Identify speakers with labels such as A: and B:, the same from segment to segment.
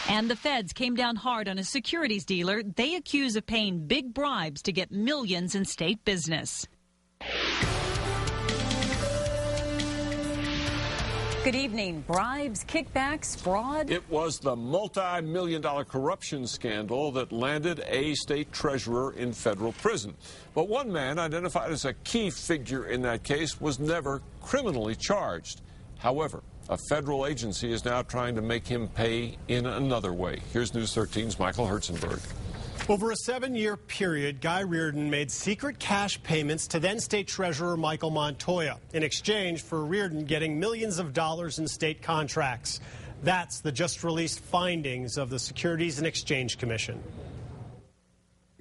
A: And the feds came down hard on a securities dealer they accuse of paying big bribes to get millions in state business. Good evening. Bribes, kickbacks, fraud?
B: It was the multi-million-dollar corruption scandal that landed a state treasurer in federal prison. But one man, identified as a key figure in that case, was never criminally charged. However, a federal agency is now trying to make him pay in another way. Here's News 13's Michael Herzenberg.
C: Over a 7-year period, Guy Riordan made secret cash payments to then State Treasurer Michael Montoya in exchange for Riordan getting millions of dollars in state contracts. That's the just-released findings of the Securities and Exchange Commission.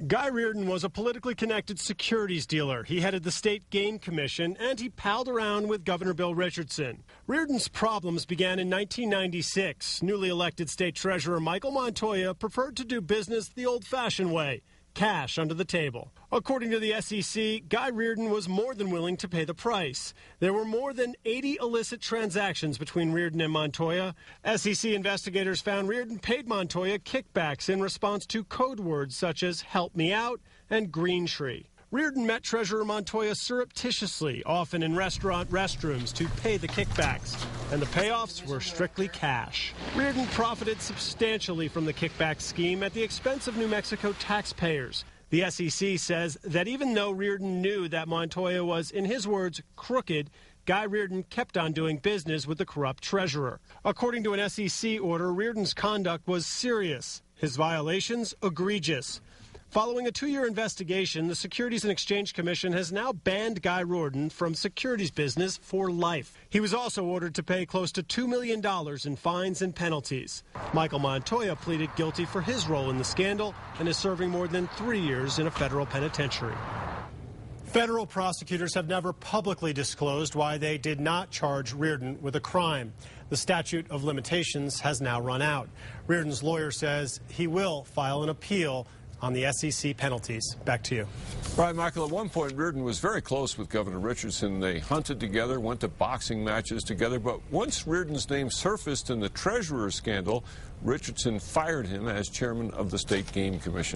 C: Guy Riordan was a politically connected securities dealer. He headed the State Game Commission, and he palled around with Governor Bill Richardson. Riordan's problems began in 1996. Newly elected State Treasurer Michael Montoya preferred to do business the old-fashioned way, cash under the table. According to the SEC, Guy Riordan was more than willing to pay the price. There were more than 80 illicit transactions between Riordan and Montoya. SEC investigators found Riordan paid Montoya kickbacks in response to code words such as "help me out" and "green tree." Riordan met Treasurer Montoya surreptitiously, often in restaurant restrooms, to pay the kickbacks, and the payoffs were strictly cash. Riordan profited substantially from the kickback scheme at the expense of New Mexico taxpayers. The SEC says that even though Riordan knew that Montoya was, in his words, crooked, Guy Riordan kept on doing business with the corrupt treasurer. According to an SEC order, Riordan's conduct was serious, his violations egregious. Following a 2-year investigation, the Securities and Exchange Commission has now banned Guy Riordan from securities business for life. He was also ordered to pay close to $2 million in fines and penalties. Michael Montoya pleaded guilty for his role in the scandal and is serving more than 3 years in a federal penitentiary. Federal prosecutors have never publicly disclosed why they did not charge Riordan with a crime. The statute of limitations has now run out. Riordan's lawyer says he will file an appeal on the SEC penalties. Back to you.
B: Right, Michael, at one point, Riordan was very close with Governor Richardson. They hunted together, went to boxing matches together. But once Riordan's name surfaced in the treasurer scandal, Richardson fired him as chairman of the State Game Commission.